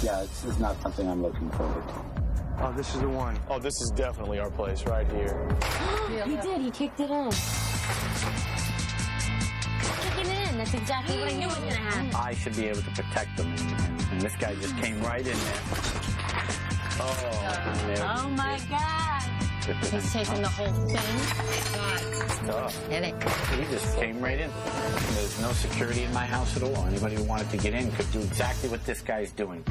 Yeah, this is not something I'm looking forward to. Oh, this is the one. Oh, this is definitely our place right here. He did. He kicked it in. Kick it in. That's exactly what I knew was going to happen. I should be able to protect them. And this guy just came right in there. Oh, my God. He's taking the whole thing. God. Hit it. He just came right in. There's no security in my house at all. Anybody who wanted to get in could do exactly what this guy's doing.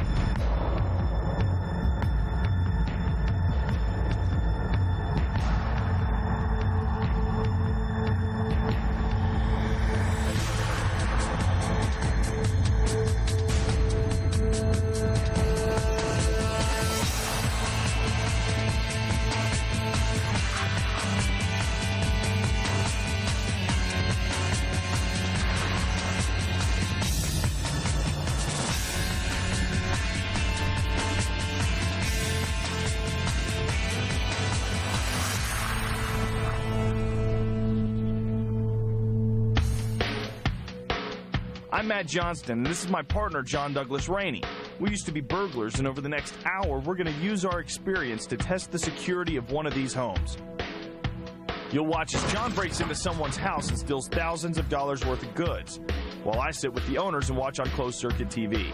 I'm Matt Johnston, and this is my partner, John Douglas Rainey. We used to be burglars, and over the next hour, we're going to use our experience to test the security of one of these homes. You'll watch as John breaks into someone's house and steals thousands of dollars worth of goods, while I sit with the owners and watch on closed-circuit TV.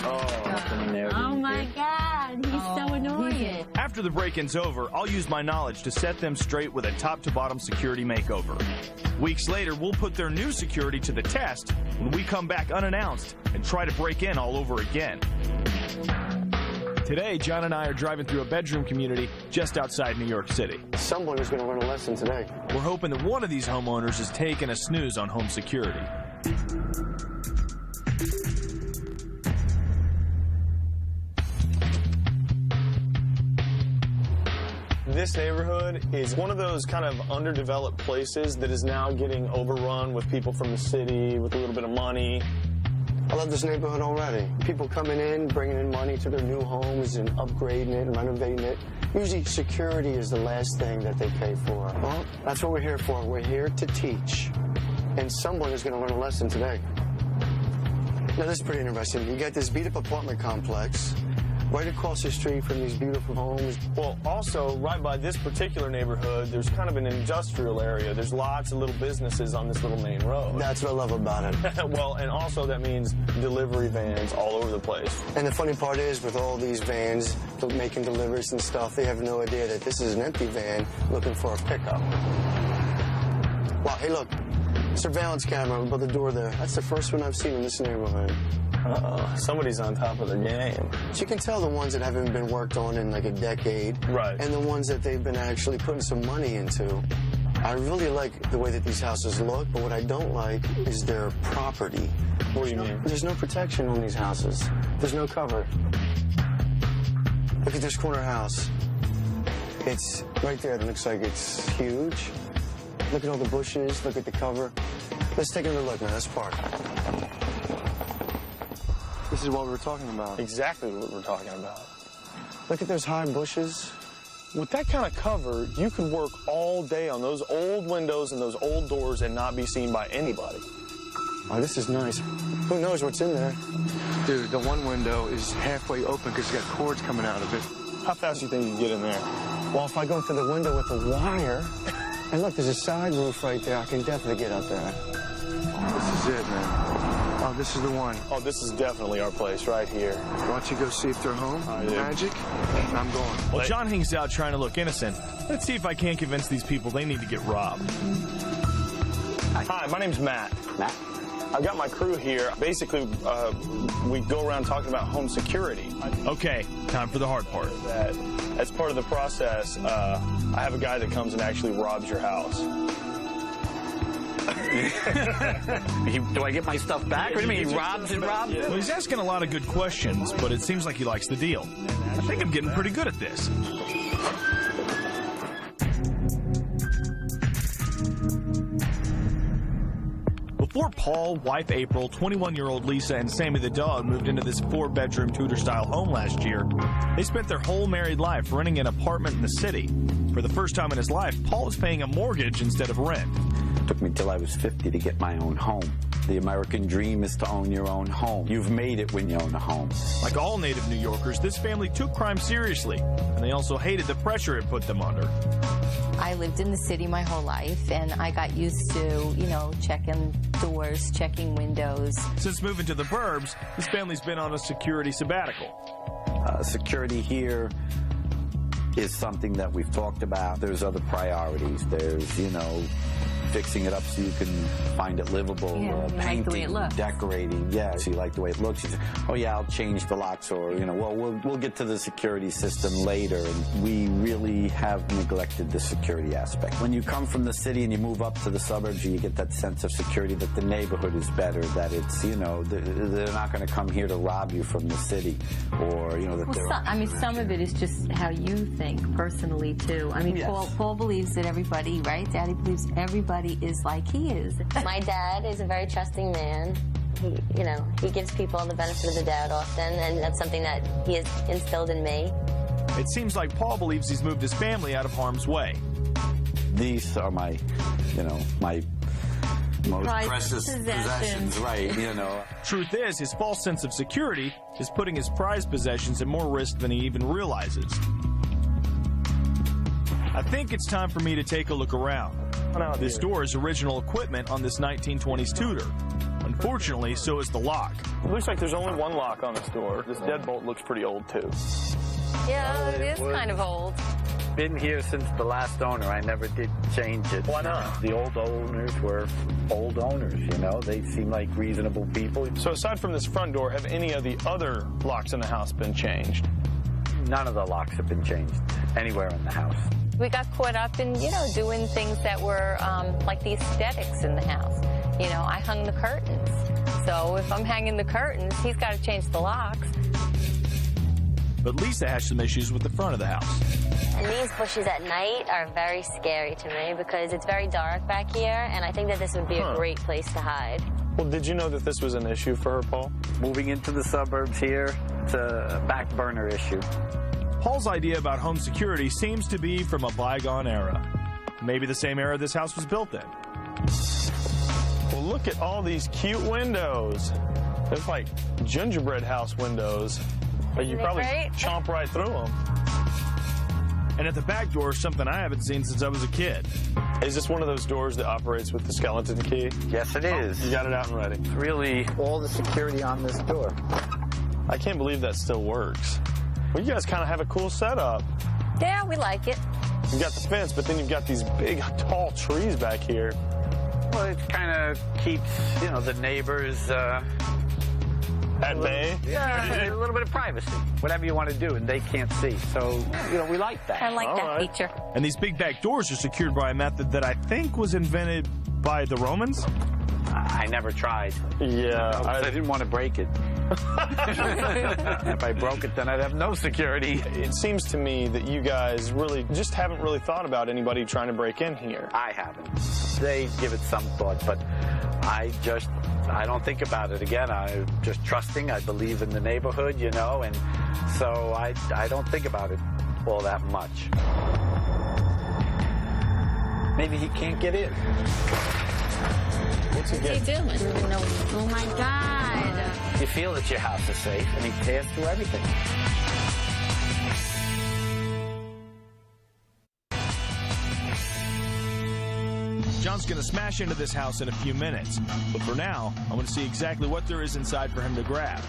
Oh, my God. He's so annoying. After the break-in's over, I'll use my knowledge to set them straight with a top-to-bottom security makeover. Weeks later, we'll put their new security to the test when we come back unannounced and try to break in all over again. Today, John and I are driving through a bedroom community just outside New York City. Someone is going to learn a lesson today. We're hoping that one of these homeowners is taking a snooze on home security. This neighborhood is one of those kind of underdeveloped places that is now getting overrun with people from the city with a little bit of money. I love this neighborhood already. People coming in, bringing in money to their new homes and upgrading it and renovating it. Usually security is the last thing that they pay for. Well, that's what we're here for. We're here to teach. And someone is going to learn a lesson today. Now, this is pretty interesting. You got this beat-up apartment complex right across the street from these beautiful homes. Well, also, right by this particular neighborhood, there's kind of an industrial area. There's lots of little businesses on this little main road. That's what I love about it. Well, and also that means delivery vans all over the place. And the funny part is, with all these vans making deliveries and stuff, they have no idea that this is an empty van looking for a pickup. Wow, hey, look. Surveillance camera above the door there. That's the first one I've seen in this neighborhood. Somebody's on top of their game. So you can tell the ones that haven't been worked on in like a decade. Right. And the ones that they've been actually putting some money into. I really like the way that these houses look, but what I don't like is their property. What do you mean? There's no protection on these houses. There's no cover. Look at this corner house. It's right there. It looks like it's huge. Look at all the bushes. Look at the cover. Let's take another look, man. Let's park. This is what we were talking about. Exactly what we're talking about. Look at those high bushes. With that kind of cover, you could work all day on those old windows and those old doors and not be seen by anybody. Oh, this is nice. Who knows what's in there? Dude, the one window is halfway open because it's got cords coming out of it. How fast do you think you can get in there? Well, if I go through the window with the wire, and look, there's a side roof right there. I can definitely get up there. This is it, man. Oh, this is the one. Oh, this is definitely our place right here. Why don't you go see if they're home? Magic? I'm going. While John hangs out trying to look innocent, let's see if I can't convince these people they need to get robbed. Hi, my name's Matt. Matt? I've got my crew here. Basically, we go around talking about home security. Okay, time for the hard part. That as part of the process, I have a guy that comes and actually robs your house. Do I get my stuff back? What do you mean, he robs and robs? Well, he's asking a lot of good questions, but it seems like he likes the deal. I think I'm getting pretty good at this. Before Paul, wife April, 21-year-old Lisa, and Sammy the dog moved into this 4-bedroom Tudor-style home last year, they spent their whole married life renting an apartment in the city. For the first time in his life, Paul is paying a mortgage instead of rent. It took me till I was 50 to get my own home. The American dream is to own your own home. You've made it when you own a home. Like all native New Yorkers, this family took crime seriously, and they also hated the pressure it put them under. I lived in the city my whole life, and I got used to, you know, checking doors, checking windows. Since moving to the burbs, this family's been on a security sabbatical. Security here is something that we've talked about. There's other priorities. There's, you know, fixing it up so you can find it livable, painting, like the way it looks. Decorating. Yeah, so you like the way it looks. You say, oh yeah, I'll change the locks, or, you know, well, we'll get to the security system later. And we really have neglected the security aspect. When you come from the city and you move up to the suburbs, you get that sense of security, that the neighborhood is better, that it's, you know, they're not going to come here to rob you from the city, or, you know, that well, some of it is just how you think personally too. I mean, yes. Paul believes that everybody, right? Daddy believes everybody is like he is. My dad is a very trusting man. He gives people the benefit of the doubt often, and that's something that he has instilled in me. It seems like Paul believes he's moved his family out of harm's way. These are my, you know, my most precious possessions, right, you know. Truth is, his false sense of security is putting his prized possessions at more risk than he even realizes. I think it's time for me to take a look around. This door is original equipment on this 1920s Tudor. Unfortunately, so is the lock. It looks like there's only one lock on this door. This deadbolt looks pretty old, too. Yeah, it is kind of old. Been here since the last owner. I never did change it. Why not? The old owners were old owners, you know. They seem like reasonable people. So aside from this front door, have any of the other locks in the house been changed? None of the locks have been changed anywhere in the house. We got caught up in, doing things that were like the aesthetics in the house. I hung the curtains. So if I'm hanging the curtains, he's got to change the locks. But Lisa has some issues with the front of the house. And these bushes at night are very scary to me because it's very dark back here, and I think that this would be a great place to hide. Well, did you know that this was an issue for her, Paul? Moving into the suburbs here, it's a back burner issue. Paul's idea about home security seems to be from a bygone era. Maybe the same era this house was built in. Well, look at all these cute windows. They're like gingerbread house windows. You probably chomp right through them. And at the back door, something I haven't seen since I was a kid. Is this one of those doors that operates with the skeleton key? Yes, it is. You got it out and ready. It's really all the security on this door. I can't believe that still works. Well, you guys kind of have a cool setup. Yeah, we like it. You've got the fence, but then you've got these big, tall trees back here. Well, it kind of keeps, the neighbors... at bay? Yeah, a little bit of privacy. Whatever you want to do, and they can't see. So, we like that. I like that feature. And these big back doors are secured by a method that I think was invented by the Romans? I never tried. Yeah. I didn't want to break it. If I broke it, then I'd have no security. It seems to me that you guys really just haven't really thought about anybody trying to break in here. I haven't. They give it some thought, but I don't think about it. Again, I'm just trusting. I believe in the neighborhood, and so I don't think about it all that much. Maybe he can't get in. What's he doing? Oh my God. You feel that your house is safe, and he tears through everything. John's going to smash into this house in a few minutes, but for now, I want to see exactly what there is inside for him to grab.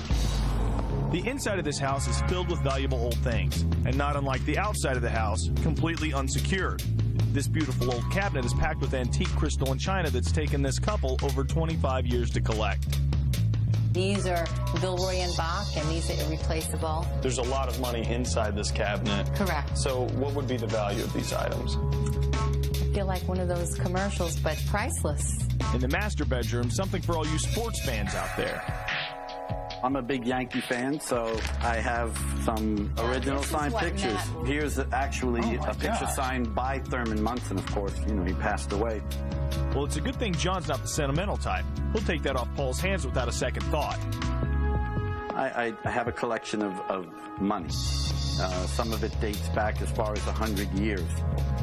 The inside of this house is filled with valuable old things, and not unlike the outside of the house, completely unsecured. This beautiful old cabinet is packed with antique crystal and china that's taken this couple over 25 years to collect. These are Villeroy and Bach, and these are irreplaceable. There's a lot of money inside this cabinet. Correct. So what would be the value of these items? I feel like one of those commercials, but priceless. In the master bedroom, something for all you sports fans out there. I'm a big Yankee fan, so I have some original signed pictures. Here's actually a picture signed by Thurman Munson, of course. He passed away. Well, it's a good thing John's not the sentimental type. He'll take that off Paul's hands without a second thought. I have a collection of money. Some of it dates back as far as 100 years,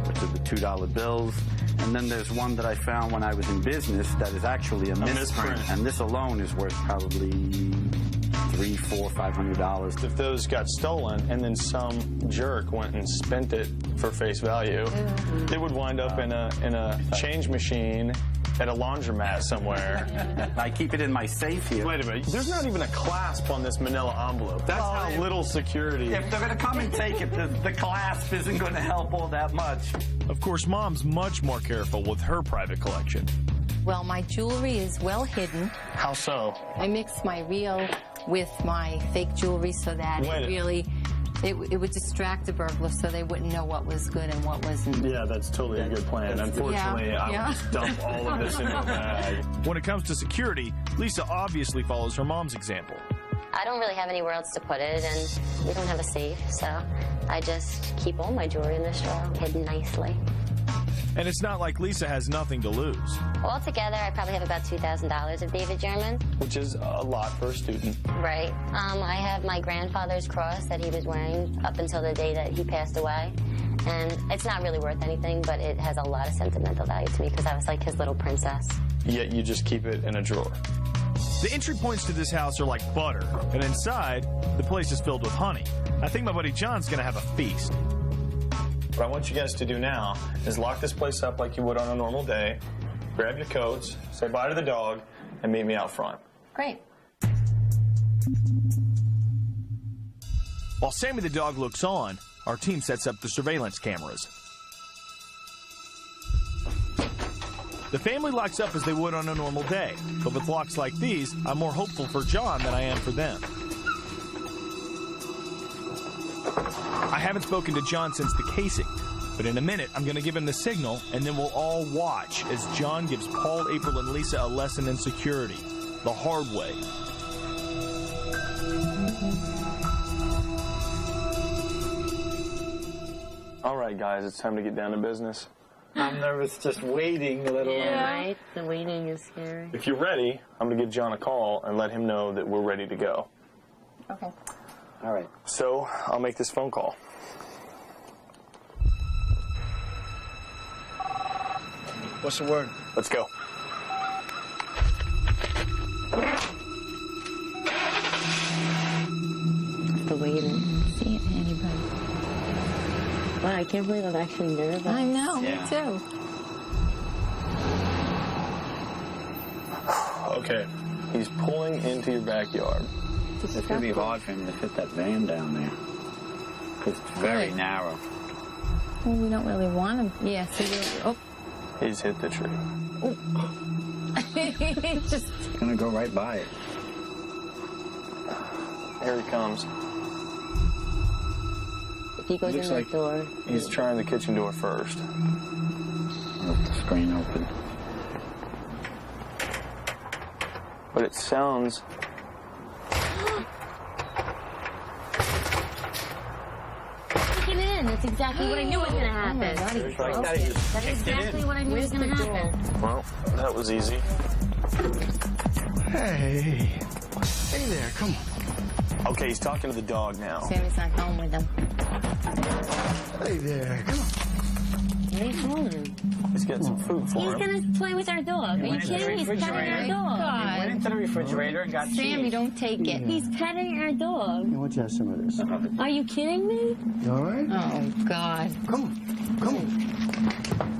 which to the $2 bills. And then there's one that I found when I was in business that is actually a misprint. And this alone is worth probably $300, $400, $500. If those got stolen and then some jerk went and spent it for face value, it would wind up in a change machine at a laundromat somewhere. I keep it in my safe here. Wait a minute. There's not even a clasp on this manila envelope. That's how little security. If they're going to come and take it, the clasp isn't going to help all that much. Of course, Mom's much more careful with her private collection. Well, my jewelry is well hidden. How so? I mix my real with my fake jewelry so that it would distract the burglar so they wouldn't know what was good and what wasn't. Yeah, that's totally a good plan. Unfortunately, I would just dump all of this into a bag. When it comes to security, Lisa obviously follows her mom's example. I don't really have anywhere else to put it, and we don't have a safe, so I just keep all my jewelry in this drawer, hidden nicely. And it's not like Lisa has nothing to lose. Altogether, I probably have about $2,000 of David German. Which is a lot for a student. Right. I have my grandfather's cross that he was wearing up until the day that he passed away. And it's not really worth anything, but it has a lot of sentimental value to me because I was like his little princess. Yet you just keep it in a drawer. The entry points to this house are like butter, and inside, the place is filled with honey. I think my buddy John's going to have a feast. What I want you guys to do now is lock this place up like you would on a normal day, grab your coats, say bye to the dog, and meet me out front. Great. While Sammy the dog looks on, our team sets up the surveillance cameras. The family locks up as they would on a normal day, but with locks like these, I'm more hopeful for John than I am for them. I haven't spoken to John since the casing, but in a minute I'm going to give him the signal, and then we'll all watch as John gives Paul, April, and Lisa a lesson in security, the hard way. All right, guys, it's time to get down to business. I'm nervous just waiting a little. Yeah, right? The waiting is scary. If you're ready, I'm going to give John a call and let him know that we're ready to go. Okay. All right. So I'll make this phone call. What's the word? Let's go. The waiting. See it, anybody. Wow, I can't believe I'm actually nervous. I know, me too. Okay. He's pulling into your backyard. It's going to be hard for him to fit that van down there. It's very narrow. Well, we don't really want him. Yeah, so you're... He's hit the tree. It's just... It's going to go right by it. Here he comes. If he goes in the door... He's trying the kitchen door first. With the screen open. But it sounds... That's exactly what I knew was going to happen. That's exactly what I knew was going to happen. Well, that was easy. Hey. Hey there, come on. Okay, he's talking to the dog now. Sammy's not home with him. Hey there, come on. He's home. He's getting some food for him. He's going to play with our dog. Are you kidding me? He's petting our dog. He went into the refrigerator and got Sammy, don't take it. He's petting our dog. Why don't you have some of this? Are you kidding me? You all right? Oh, God. Come on. Come on.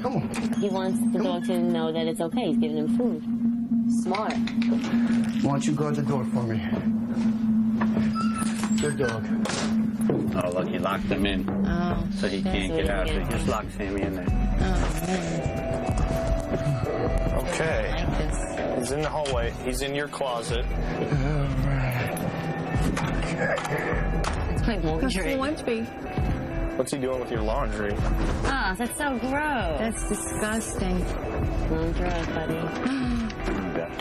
Come on. He wants the dog to know that it's okay. He's giving him food. Smart. Why don't you guard the door for me? Good dog. Oh, look, he locked him in. Oh. So he can't get out. So he just locked Sammy in there. Oh, man. Okay. I like this. He's in the hallway. He's in your closet. All right. It's my laundry. What's he doing with your laundry? Oh, that's so gross. That's disgusting. Don't dry, buddy.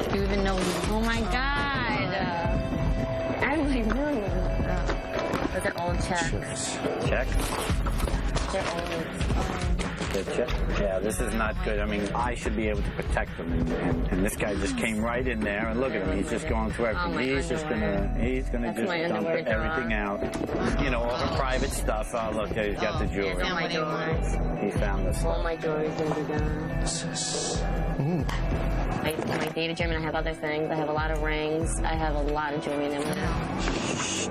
Do you even know? Oh, my God. I don't know. Those are old checks. Check. They're old. Yeah, this is not good. I mean, I should be able to protect them, and this guy just came right in there, and look at him. He's just going through everything. He's just gonna just dump everything out. You know, all the private stuff. Oh, look, there he's got the jewelry. All my jewelry. He found this stuff. All my jewelry's gonna be gone. I used to get my data gym, and I have other things. I have a lot of rings. I have a lot of jewelry in my house.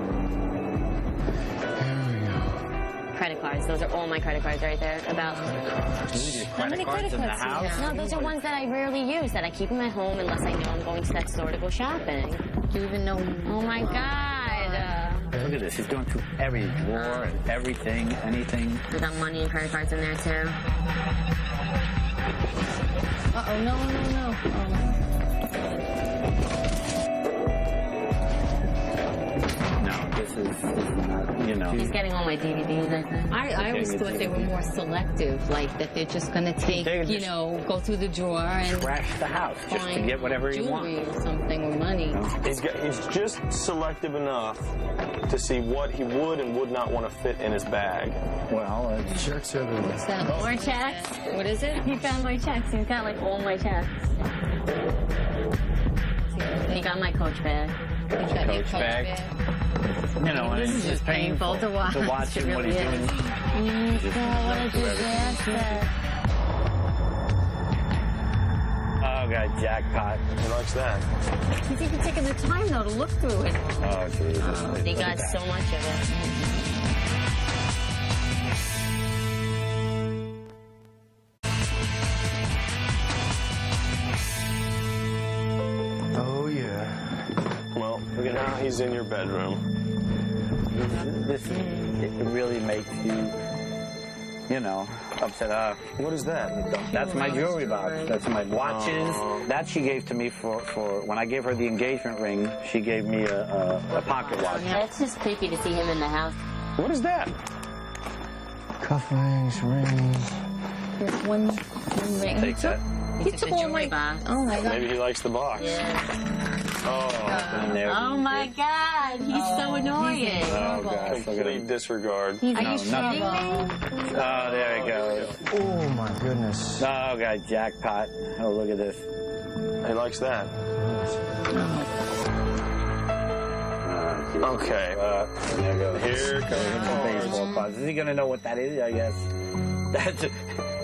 Credit cards. Those are all my credit cards right there. About How many credit cards in the house? No, those are ones that I rarely use, that I keep in my home unless I know I'm going to that store to go shopping. Do you even know? Oh my God. Look at this. He's going through every drawer and everything, anything. I got money and credit cards in there too. Uh-oh, no. No, this is not, you know. He's getting all my DVDs, I think. I always thought they were more selective, like that they're just going to take, you know, go through the drawer and trash the house just to get whatever he wants. Jewelry or something, or money. He's just selective enough to see what he would and would not want to fit in his bag. Well, Checks everywhere. More checks. What is it? He found my checks. He's got like all my checks. He got my Coach bag. Coach bag. You know, and it's just painful to watch him, what he's doing. What a disaster. Oh, God, jackpot. He likes that. He's even taking the time, though, to look through it. Oh, Jesus. He got so much of it. Oh, yeah. Well, now he's in your bedroom. It really makes you know, upset. What is that? That's my jewelry box. That's my watches. That she gave to me for when I gave her the engagement ring, she gave me a pocket watch. Yeah, it's just creepy to see him in the house. What is that? Cufflinks, rings. There's one ring. Take that. He took all my box. Oh, my God. Maybe he likes the box. Yeah. Oh my God, he's so annoying. Oh, gosh. Complete disregard. Are you kidding me? Oh, there he goes. Oh, my goodness. Oh, God, jackpot. Oh, look at this. He likes that. Okay. There goes. Here comes the baseball cards. Is he going to know what that is, I guess?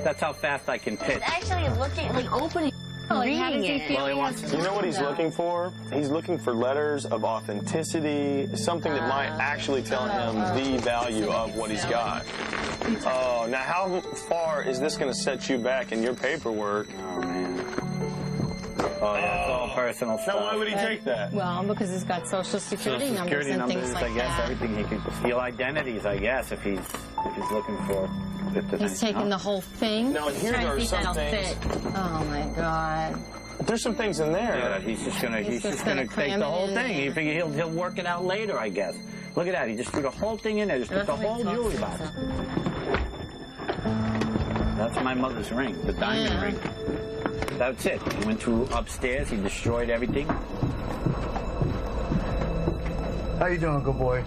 That's how fast I can pitch. He's actually looking, like opening, reading it. Well, he wants You know what he's looking for? He's looking for letters of authenticity, something that might actually tell him the value of what he's got. Oh, now how far is this going to set you back in your paperwork? Oh, man. Oh, yeah, it's all personal stuff. Now, why would he take that? Well, because he's got social security numbers and things like I guess, that. everything. He could steal identities, I guess, if he's looking for. He's taking the whole thing. No, and here are some things. Oh, my God. There's some things in there. Yeah, he's just gonna take the whole thing. You figure he'll work it out later, I guess. Look at that. He just threw the whole thing in there. Just put the whole jewelry box. That's my mother's ring, the diamond ring. That's it. He went through upstairs. He destroyed everything. How you doing, good boy?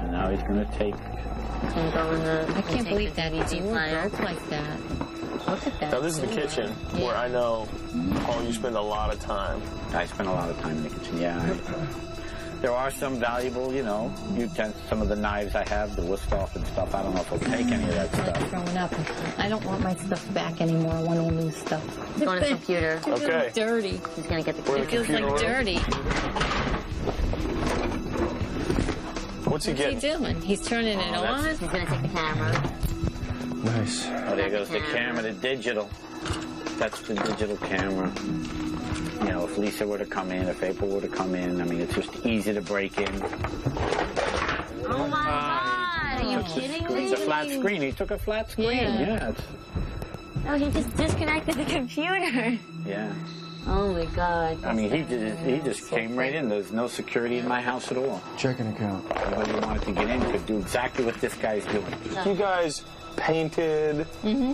And now he's gonna take. I can't believe that he broke like that. Look at that. Now, this is the kitchen where I know, Paul, you spend a lot of time. I spend a lot of time in the kitchen, yeah. There are some valuable, you know, utensils. Some of the knives I have, the Wusthof and stuff. I don't know if I'll take any of that stuff. Growing up, I don't want my stuff back anymore. I want all new stuff. He's on his computer. It feels Okay. dirty. He's gonna get the Where It feels like room? dirty. What's he What's he getting? doing? He's turning it on. He's gonna take the camera. Nice. Oh, there goes the camera, the digital. That's the digital camera. You know, if Lisa were to come in, if April were to come in, I mean, it's just easy to break in. Oh my God, are you kidding me? It's a flat screen. He took a flat screen. Yeah. No, he just disconnected the computer. Yeah. Oh my God. I mean, he just came right in. There's no security in my house at all. Checking account. Anybody who wanted to get in could do exactly what this guy's doing. You guys painted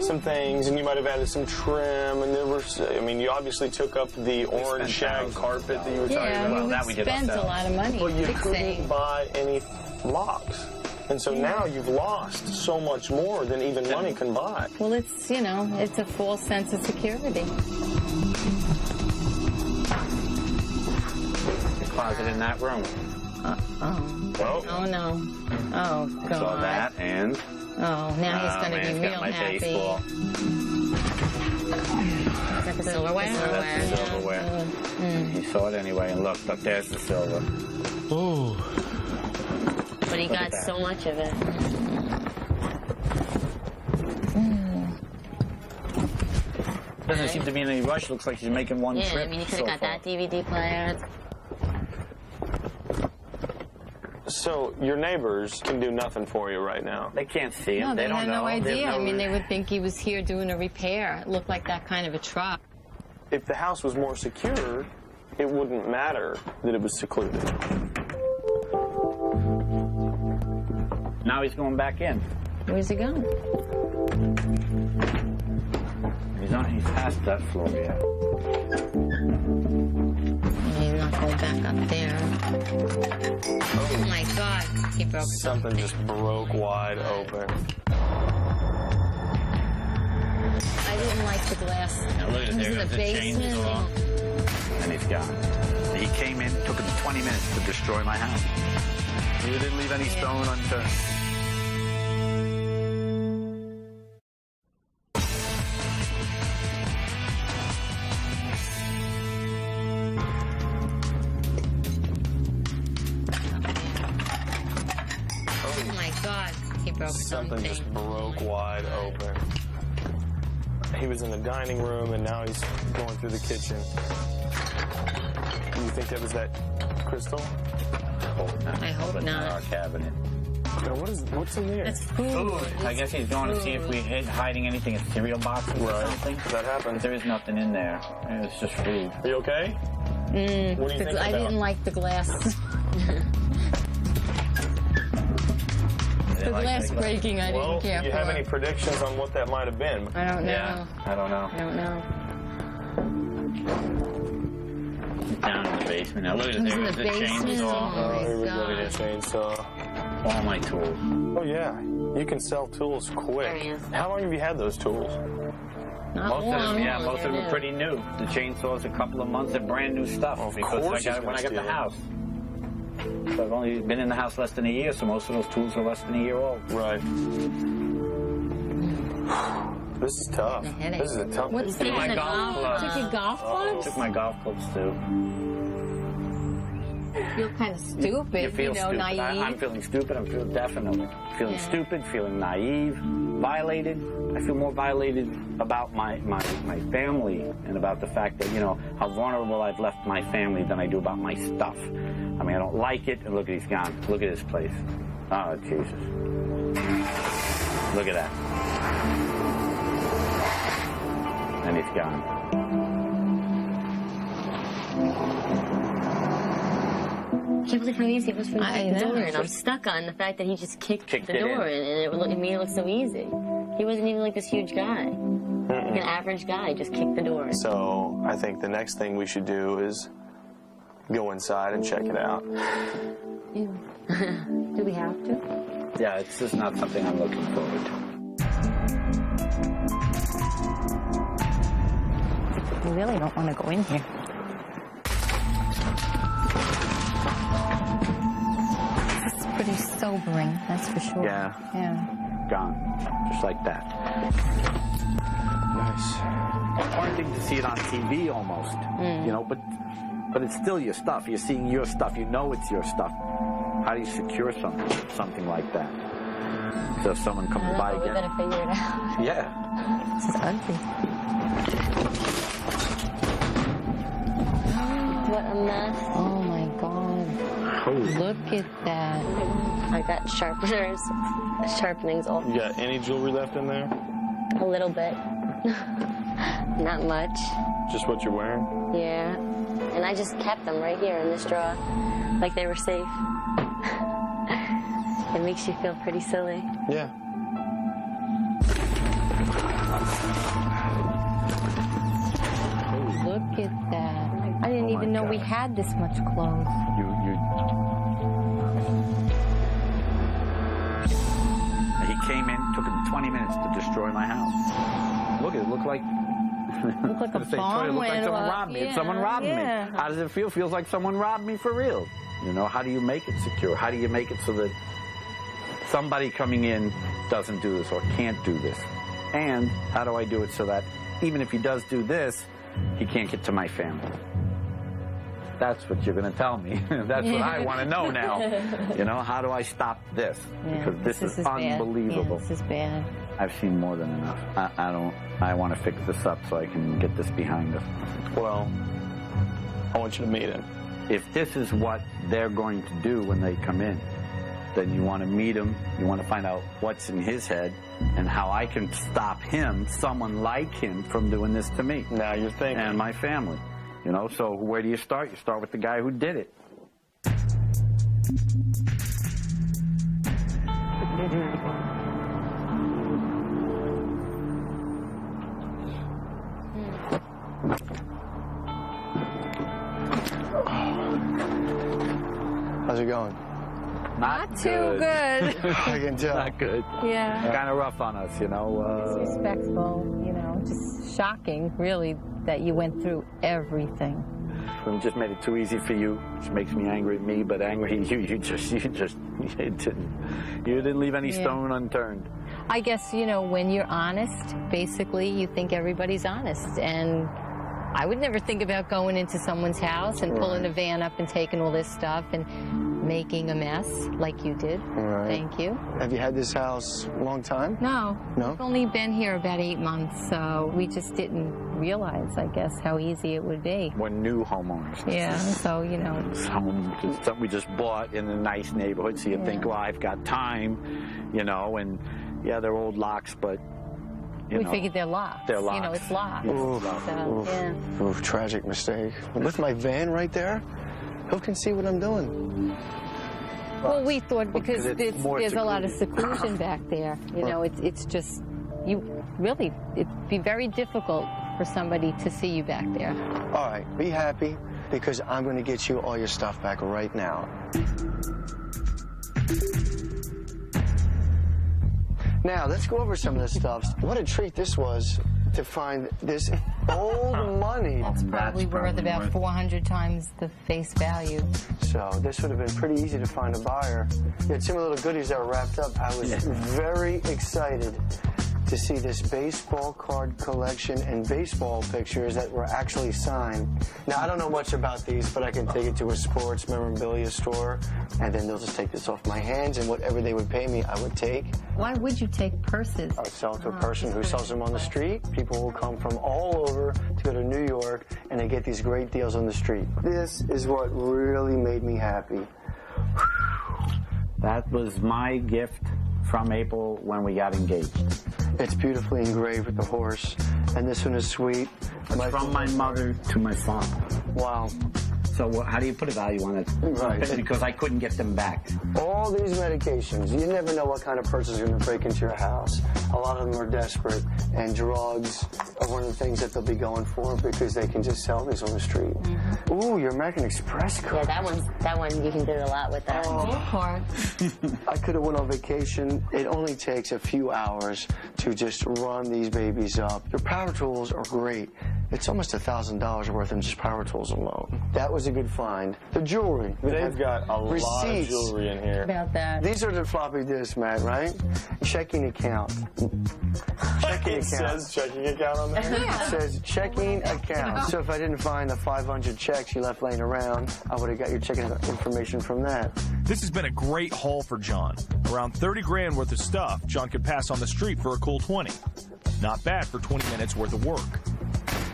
some things, and you might have added some trim, and there were, I mean, you obviously took up the orange shag carpet that you were talking Yeah, about. we that we did spent a ourselves. lot of money But you fixing. couldn't buy any locks. And so now you've lost so much more than even money can buy. Well, it's, you know, it's a false sense of security. The closet in that room. Oh, no. Oh, God. Saw that, and... Oh, now he's going to be real happy. Baseball. Is that the silverware? That's the silverware. He saw it anyway, and look, there's the silver. Ooh. But he got so much of it. Doesn't seem to be in any rush. Looks like she's making one trip. Yeah, I mean, you could have got that DVD player. So your neighbors can do nothing for you right now. They can't see him. No, they don't had know. no idea. No I mean, they would think he was here doing a repair. It looked like that kind of a truck. If the house was more secure, it wouldn't matter that it was secluded. Now he's going back in. Where's he going? He's past that floor yet. He's not going back up there. Oh my God! He broke something. Just broke wide open. I didn't like the glass. Now look at It was in the basement. And he's gone. He came in. Took him 20 minutes to destroy my house. He didn't leave any stone unturned. Something just broke wide open. He was in the dining room, and now he's going through the kitchen. You think that was that crystal? I hope not. Our cabinet. Now, what's in there? It's food. I guess he's going to see if we're hiding anything in cereal boxes or something. That happened. But there is nothing in there. It's just food. Are you okay? What do you think I about? didn't like the glass. The glass breaking, I didn't care for. Do you have any predictions on what that might have been? I don't know. Yeah, I don't know. I don't know. Down in the basement. Now look at It was in there. the The basement. chainsaw. Oh, Here we my go to God. the chainsaw. All my tools. Oh, yeah. You can sell tools quick. How long have you had those tools? Not Most of long. them, yeah, most of them are pretty new. The chainsaw's a couple of months of brand new stuff Of because course I got it when I got the house. So I've only been in the house less than a year, so most of those tools are less than a year old. Right. This is tough. This is a tough. What's Took my that? golf clubs. Took your golf clubs? Took my golf clubs too. You feel kind of stupid, You feel stupid. naive. I'm feeling stupid. I'm feeling definitely feeling stupid, feeling naive, violated. I feel more violated about my family and about the fact that, you know, how vulnerable I've left my family than I do about my stuff. I mean, I don't like it, and look at he's gone. Look at this place. Oh, Jesus. Look at that. And he's gone. I can't believe how easy it was for him to I kick the know. door in. I'm stuck on the fact that he just kicked the it door in. in, and it made it look so easy. He wasn't even like this huge guy. Like an average guy, just kicked the door in. So I think the next thing we should do is go inside and check it out. Do we have to? Yeah, it's just not something I'm looking forward to. We really don't want to go in here. It's pretty sobering, that's for sure. Yeah. Yeah. Gone. Just like that. Nice. Hard thing to see it on TV almost, you know, but it's still your stuff. You're seeing your stuff. You know it's your stuff. How do you secure something like that? So if someone comes by We again. better figure it out. Yeah. This is ugly. What a mess. Oh my God. Look at that. I got sharpeners. Sharpening's all You got any jewelry left in there? a little bit. Not much. Just what you're wearing? Yeah. And I just kept them right here in this drawer, like they were safe. It makes you feel pretty silly. Yeah. Look at that. I didn't even know we had this much clothes. You came in, took him 20 minutes to destroy my house. Look, it looked like... Looked like a bomb looked like someone robbed me. Yeah, Someone robbed me. How does it feel? Feels like someone robbed me for real. You know, how do you make it secure? How do you make it so that somebody coming in doesn't do this or can't do this? And how do I do it so that even if he does do this, he can't get to my family? That's what you're going to tell me. That's what I want to know now. You know, how do I stop this? Because this is unbelievable. Yeah, this is bad. I've seen more than enough. I want to fix this up so I can get this behind us. Well, I want you to meet him. If this is what they're going to do when they come in, then you want to meet him, you want to find out what's in his head and how I can stop him, someone like him, from doing this to me. Now you're thinking. And my family. You know, so where do you start? You start with the guy who did it. How's it going? Not too good. I can tell. Not good. Yeah. Kind of rough on us, you know. Disrespectful, you know, just shocking, really, that you went through everything. We just made it too easy for you, which makes me angry at me, but angry at you. You didn't leave any stone unturned. I guess, you know, when you're honest, basically, you think everybody's honest. And I would never think about going into someone's house and pulling a van up and taking all this stuff and making a mess like you did. Right. Thank you. Have you had this house a long time? No. No? We've only been here about 8 months, so we just didn't realize, I guess, how easy it would be. We're new homeowners. Yeah, so, you know. Something we just bought in a nice neighborhood, so you think, well, I've got time, you know, and yeah, they're old locks, but we figured they're locked. They're locked. You know, it's locked. Oof, So, yeah. Oof, tragic mistake. With my van right there, who can see what I'm doing? Well, we thought because it's there's a lot of seclusion back there. You know, it's just, it'd be very difficult for somebody to see you back there. All right, be happy, because I'm going to get you all your stuff back right now. Now, let's go over some of this stuff. What a treat this was to find this old money. That's probably worth about 400 times the face value. So this would have been pretty easy to find a buyer. You had some little goodies that were wrapped up. I was very excited to see this baseball card collection and baseball pictures that were actually signed. Now, I don't know much about these, but I can take it to a sports memorabilia store, and then they'll just take this off my hands, and whatever they would pay me, I would take. Why would you take purses? I would sell it to a person who sells them on the street. People will come from all over to go to New York, and they get these great deals on the street. This is what really made me happy. That was my gift from April when we got engaged. It's beautifully engraved with the horse, and this one is sweet. From my mother to my father. Wow. So how do you put a value on it? Right. Because I couldn't get them back. All these medications, you never know what kind of person is going to break into your house. A lot of them are desperate, and drugs are one of the things that they'll be going for because they can just sell these on the street. Mm-hmm. Ooh, your American Express card. Yeah, that one you can do a lot with that. Card. I could have went on vacation. It only takes a few hours to just run these babies up. Your power tools are great. It's almost $1,000 worth in just power tools alone. That was a good find. The jewelry. They've got a lot of jewelry in here. About that. These are the floppy disks, Matt, right? Checking account. It says checking account on there? It says checking account. So if I didn't find the 500 checks you left laying around, I would have got your checking information from that. This has been a great haul for John. Around 30 grand worth of stuff John could pass on the street for a cool 20. Not bad for 20 minutes worth of work.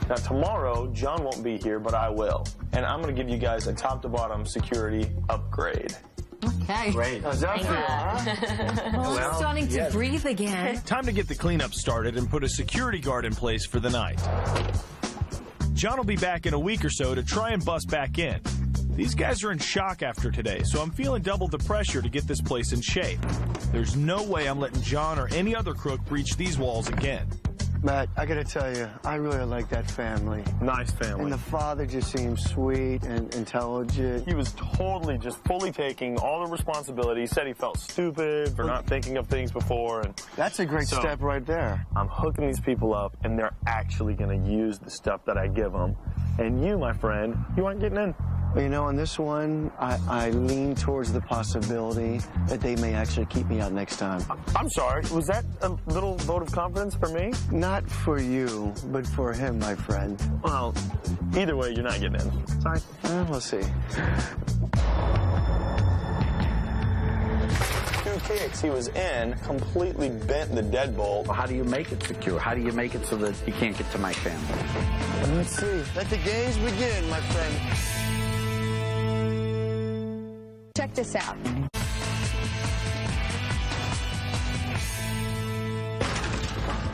Now, tomorrow, John won't be here, but I will. And I'm going to give you guys a top-to-bottom security upgrade. Okay. Great. How's that feel, huh? I'm starting to breathe again. Time to get the cleanup started and put a security guard in place for the night. John will be back in a week or so to try and bust back in. These guys are in shock after today, so I'm feeling double the pressure to get this place in shape. There's no way I'm letting John or any other crook breach these walls again. Matt, I gotta tell you, I really like that family. Nice family. And the father just seems sweet and intelligent. He was totally just fully taking all the responsibility. He said he felt stupid for not thinking of things before. And that's a great step right there. I'm hooking these people up, and they're actually going to use the stuff that I give them. And you, my friend, you aren't getting in. You know, on this one, I lean towards the possibility that they may actually keep me out next time. I'm sorry, was that a little vote of confidence for me? Not for you, but for him, my friend. Well, either way, you're not getting in. Sorry. We'll see. 2 kicks, he was in, completely bent the deadbolt. How do you make it secure? How do you make it so that you can't get to my family? Let's see. Let the games begin, my friend. Check this out.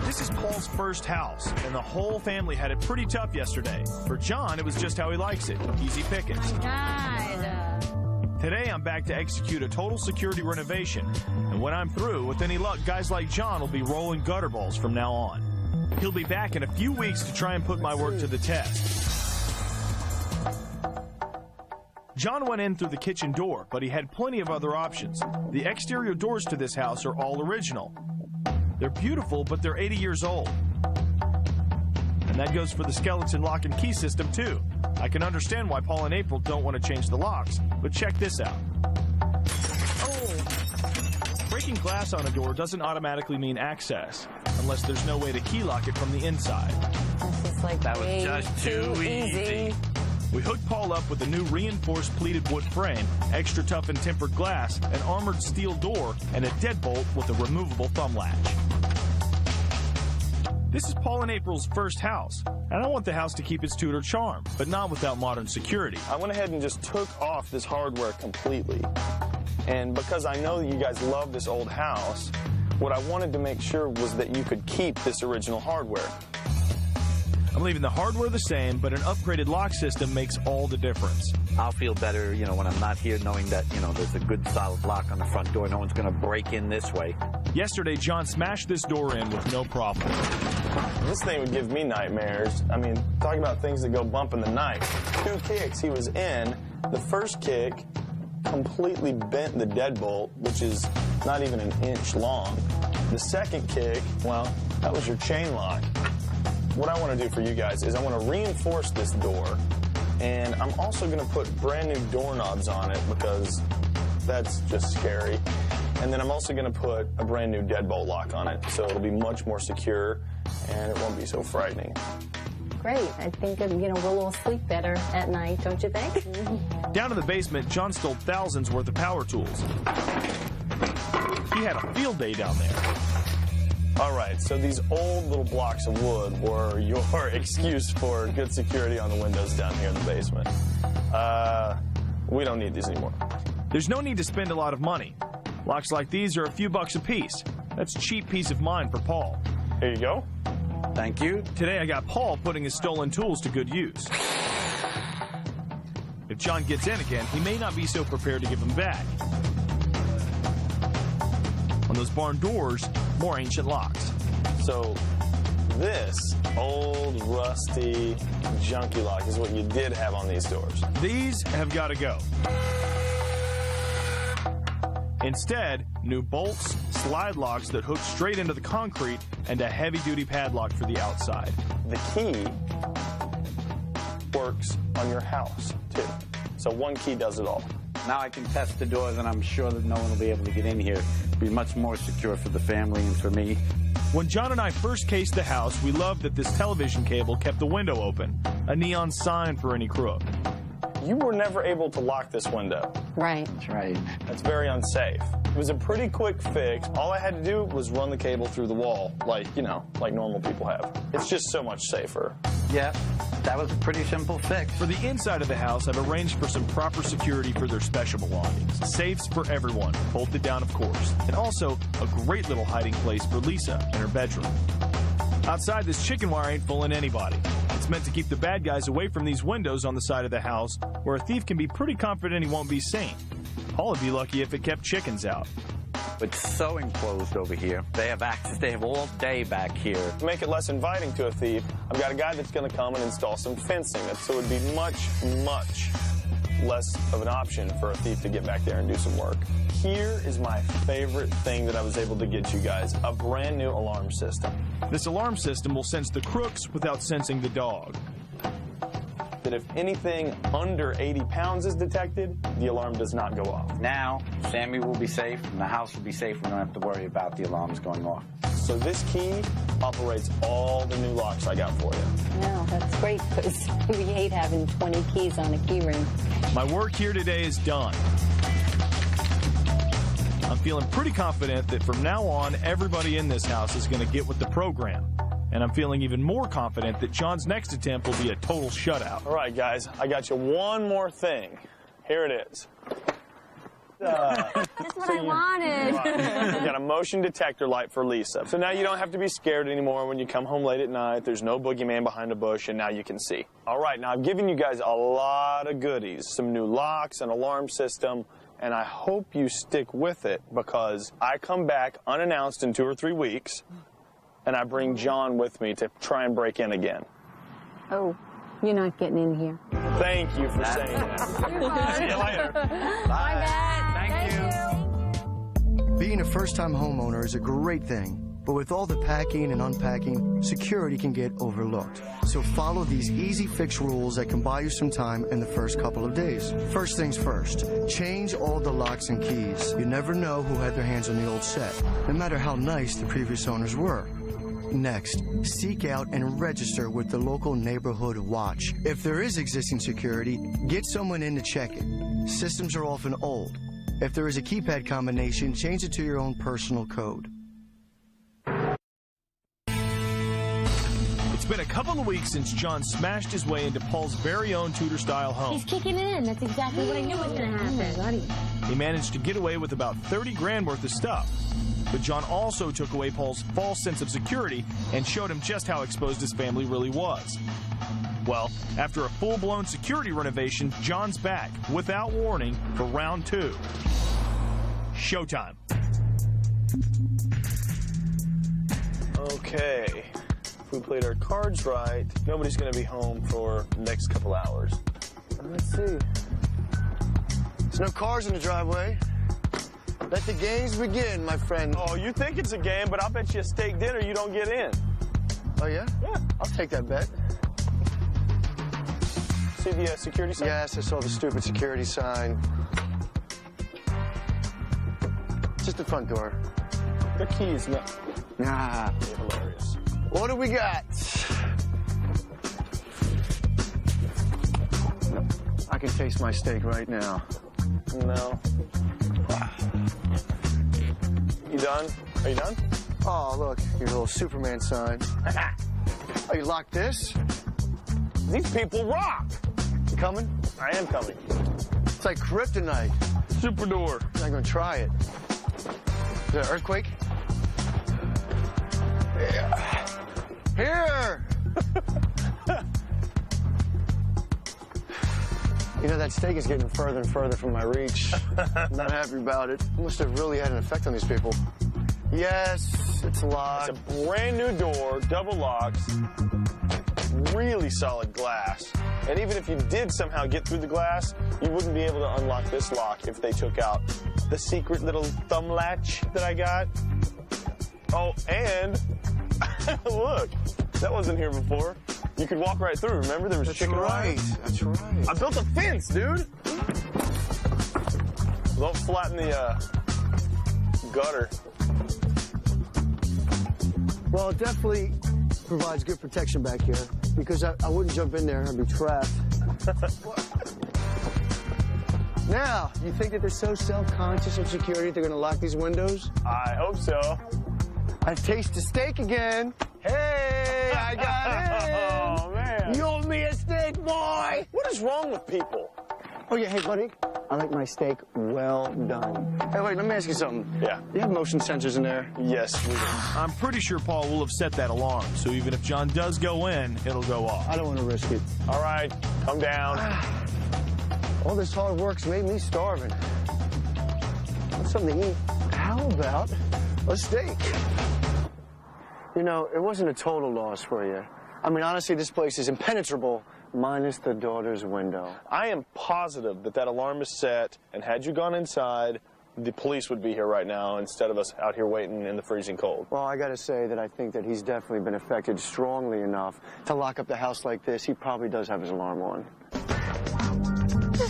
This is Paul's first house, and the whole family had it pretty tough yesterday. For John, it was just how he likes it. Easy pickings. Today, I'm back to execute a total security renovation. And when I'm through, with any luck, guys like John will be rolling gutter balls from now on. He'll be back in a few weeks to try and put my work to the test. John went in through the kitchen door, but he had plenty of other options. The exterior doors to this house are all original. They're beautiful, but they're 80 years old. And that goes for the skeleton lock and key system, too. I can understand why Paul and April don't want to change the locks, but check this out. Breaking glass on a door doesn't automatically mean access, unless there's no way to key lock it from the inside. This is like that was just too easy. We hooked Paul up with a new reinforced pleated wood frame, extra tough and tempered glass, an armored steel door, and a deadbolt with a removable thumb latch. This is Paul and April's first house, and I want the house to keep its Tudor charm, but not without modern security. I went ahead and just took off this hardware completely. And because I know that you guys love this old house, what I wanted to make sure was that you could keep this original hardware. I'm leaving the hardware the same, but an upgraded lock system makes all the difference. I'll feel better, when I'm not here, knowing that, there's a good solid lock on the front door. No one's going to break in this way. Yesterday, John smashed this door in with no problem. This thing would give me nightmares. I mean, talking about things that go bump in the night. 2 kicks, he was in. The first kick completely bent the deadbolt, which is not even an inch long. The second kick, well, that was your chain lock. What I want to do for you guys is I want to reinforce this door, and I'm also going to put brand new doorknobs on it because that's just scary. And then I'm also going to put a brand new deadbolt lock on it, so it'll be much more secure and it won't be so frightening. Great. I think, we'll all sleep better at night, don't you think? Down in the basement, John stole thousands worth of power tools. He had a field day down there. All right, so these old little blocks of wood were your excuse for good security on the windows down here in the basement. We don't need these anymore. There's no need to spend a lot of money. Locks like these are a few bucks a piece. That's cheap peace of mind for Paul. Here you go. Thank you. Today I got Paul putting his stolen tools to good use. If John gets in again, he may not be so prepared to give them back. On those barn doors, more ancient locks. So this old, rusty, junky lock is what you did have on these doors. These have got to go. Instead, new bolts, slide locks that hook straight into the concrete, and a heavy-duty padlock for the outside. The key works on your house, too. So one key does it all. Now I can test the doors, and I'm sure that no one will be able to get in here. It'll be much more secure for the family and for me. When John and I first cased the house, we loved that this television cable kept the window open, a neon sign for any crook. You were never able to lock this window. Right. That's right. That's very unsafe. It was a pretty quick fix. All I had to do was run the cable through the wall, like normal people have. It's just so much safer. Yeah, that was a pretty simple fix. For the inside of the house, I've arranged for some proper security for their special belongings. Safes for everyone, bolted down of course. And also, a great little hiding place for Lisa in her bedroom. Outside, this chicken wire ain't fooling anybody. It's meant to keep the bad guys away from these windows on the side of the house, where a thief can be pretty confident he won't be seen. Paul would be lucky if it kept chickens out. It's so enclosed over here. They have access. They have all day back here. To make it less inviting to a thief, I've got a guy that's going to come and install some fencing. So it would be much, much less of an option for a thief to get back there and do some work. Here is my favorite thing that I was able to get you guys, a brand new alarm system. This alarm system will sense the crooks without sensing the dog. That if anything under 80 pounds is detected, the alarm does not go off. Now, Sammy will be safe, and the house will be safe. We don't have to worry about the alarms going off. So this key operates all the new locks I got for you. Wow, that's great, because we hate having 20 keys on a key ring. My work here today is done. I'm feeling pretty confident that from now on, everybody in this house is going to get with the program. And I'm feeling even more confident that John's next attempt will be a total shutout. All right, guys, I got you one more thing. Here it is. That's what I wanted. We got a motion detector light for Lisa. So now you don't have to be scared anymore when you come home late at night. There's no boogeyman behind a bush, and now you can see. All right, now I've given you guys a lot of goodies, some new locks, an alarm system, and I hope you stick with it because I come back unannounced in 2 or 3 weeks, and I bring John with me to try and break in again. Oh, you're not getting in here. Thank you for saying that. See you later. Bye, Dad. Thank you. Being a first-time homeowner is a great thing, but with all the packing and unpacking, security can get overlooked. So follow these easy fix rules that can buy you some time in the first couple of days. First things first, change all the locks and keys. You never know who had their hands on the old set, no matter how nice the previous owners were. Next, seek out and register with the local neighborhood watch. If there is existing security, get someone in to check it. Systems are often old. If there is a keypad combination, change it to your own personal code. It's been a couple of weeks since John smashed his way into Paul's very own Tudor-style home. He's kicking it in. That's exactly what I knew was going to happen. He managed to get away with about 30 grand worth of stuff. But John also took away Paul's false sense of security and showed him just how exposed his family really was. Well, after a full-blown security renovation, John's back, without warning, for round 2. Showtime. Okay. If we played our cards right, nobody's going to be home for the next couple hours. Let's see. There's no cars in the driveway. Let the games begin, my friend. Oh, you think it's a game, but I'll bet you a steak dinner you don't get in. Oh, yeah? Yeah. I'll take that bet. See the security sign? Yes, I saw the stupid security sign. Just the front door. The keys, no. Nah. You're hilarious. What do we got? I can taste my steak right now. No. You done? Are you done? Oh, look, your little Superman sign. Oh, you locked this? These people rock. You coming? I am coming. It's like kryptonite. Super door. I'm gonna try it. Is there an earthquake? Yeah. Here! You know, that steak is getting further and further from my reach. I'm not happy about it. It must have really had an effect on these people. Yes, it's locked. It's a brand new door, double locks, really solid glass. And even if you did somehow get through the glass, you wouldn't be able to unlock this lock if they took out the secret little thumb latch that I got. Oh, and look, that wasn't here before. You could walk right through, remember? There was chicken wire. That's right. I built a fence, dude. Don't flatten the gutter. Well, it definitely provides good protection back here because I wouldn't jump in there. I'd be trapped. Now, you think that they're so self-conscious of security they're going to lock these windows? I hope so. I taste the steak again. Hey, I got it. Oh, man. You owe me a steak, boy. What is wrong with people? Oh, yeah, hey, buddy. I like my steak well done. Hey, wait, let me ask you something. Yeah. You have motion sensors in there? Yes, we do. I'm pretty sure Paul will have set that alarm, so even if John does go in, it'll go off. I don't want to risk it. All right, come down. All this hard work's made me starving. Want something to eat? How about a steak? You know, it wasn't a total loss for you. I mean, honestly, this place is impenetrable, minus the daughter's window. I am positive that that alarm is set, and had you gone inside, the police would be here right now instead of us out here waiting in the freezing cold. Well, I gotta say that I think that he's definitely been affected strongly enough to lock up the house like this. He probably does have his alarm on.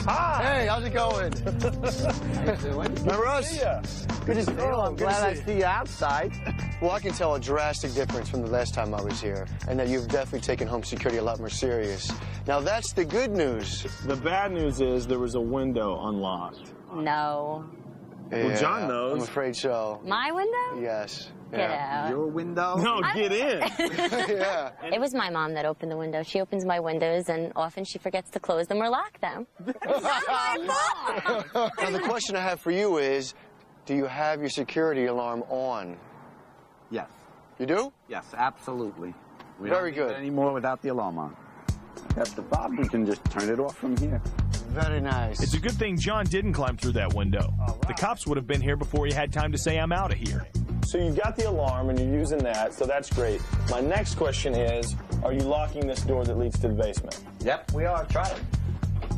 Hi! Hey, how's it going? How you doing? Remember us? Good to see you. I'm glad I see you outside. Well, I can tell a drastic difference from the last time I was here, and that you've definitely taken home security a lot more serious. Now, that's the good news. The bad news is there was a window unlocked. No. Well, John knows. I'm afraid so. My window? Yes. Get out. Your window? No, get in. Yeah. It was my mom that opened the window. She opens my windows, and often she forgets to close them or lock them. It's not my fault. Now, the question I have for you is, do you have your security alarm on? Yes. You do? Yes, absolutely. We Very don't good. need it anymore without the alarm on. That's the fob. We can just turn it off from here. Very nice. It's a good thing John didn't climb through that window. The cops would have been here before he had time to say, I'm out of here. So you've got the alarm and you're using that, so that's great. My next question is, are you locking this door that leads to the basement? Yep, we are. Try it.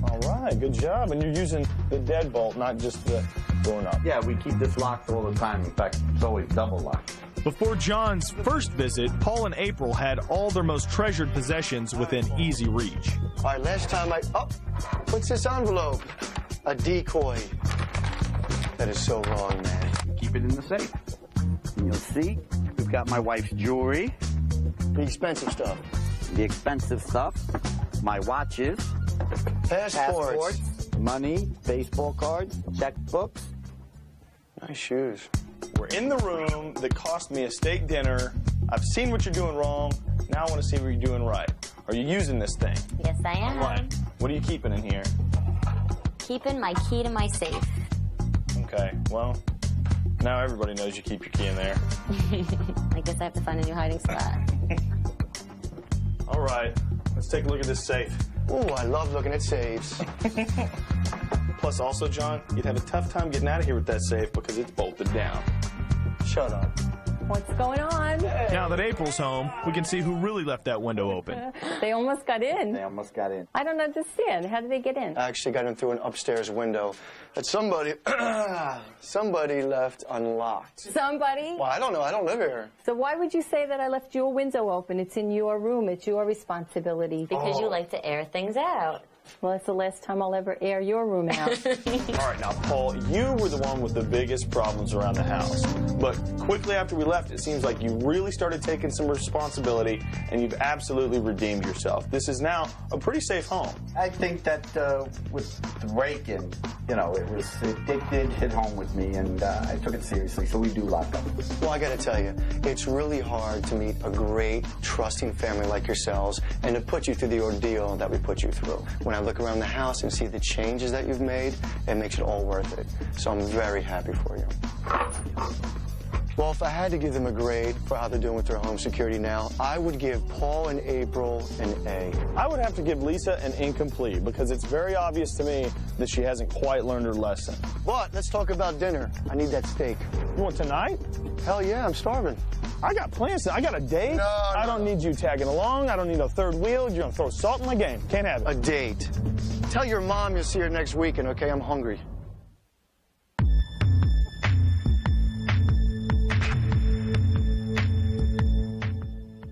All right, good job. And you're using the deadbolt, not just the doorknob. Yeah, we keep this locked all the time. In fact, it's always double locked. Before John's first visit, Paul and April had all their most treasured possessions within easy reach. All right, last time oh, what's this envelope? A decoy. That is so wrong, man. Keep it in the safe. And you'll see, we've got my wife's jewelry. The expensive stuff. The expensive stuff. My watches. Passports. Money. Baseball cards. Checkbooks. Nice shoes. We're in the room that cost me a steak dinner. I've seen what you're doing wrong. Now I want to see what you're doing right. Are you using this thing? Yes, I am. All right. What are you keeping in here? Keeping my key to my safe. Okay, well, now everybody knows you keep your key in there. I guess I have to find a new hiding spot. All right, let's take a look at this safe. Ooh, I love looking at safes. Plus, also, John, you'd have a tough time getting out of here with that safe because it's bolted down. Shut up. What's going on? Now that April's home, we can see who really left that window open. They almost got in. They almost got in. I don't understand. How did they get in? I actually got in through an upstairs window that somebody left unlocked. Somebody? Well, I don't know. I don't live here. So why would you say that I left your window open? It's in your room. It's your responsibility. Because you like to air things out. Well, it's the last time I'll ever air your room out. All right, now, Paul, you were the one with the biggest problems around the house. But quickly after we left, it seems like you really started taking some responsibility, and you've absolutely redeemed yourself. This is now a pretty safe home. I think that with the break-in, you know, it did hit home with me, and I took it seriously, so we do lock up. Well, I got to tell you, it's really hard to meet a great, trusting family like yourselves and to put you through the ordeal that we put you through. When I look around the house and see the changes that you've made, it makes it all worth it. So I'm very happy for you. Well, if I had to give them a grade for how they're doing with their home security now, I would give Paul and April an A. I would have to give Lisa an incomplete because it's very obvious to me that she hasn't quite learned her lesson. But let's talk about dinner. I need that steak. You want tonight? Hell yeah, I'm starving. I got plans. I got a date. I don't need you tagging along. I don't need no third wheel. You're going to throw salt in my game. Can't have it. A date. Tell your mom you'll see her next weekend, okay? I'm hungry.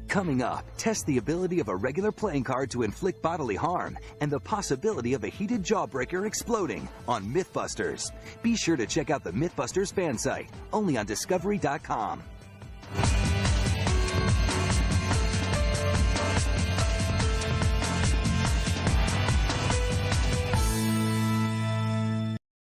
Coming up, test the ability of a regular playing card to inflict bodily harm and the possibility of a heated jawbreaker exploding on Mythbusters. Be sure to check out the Mythbusters fan site, only on Discovery.com.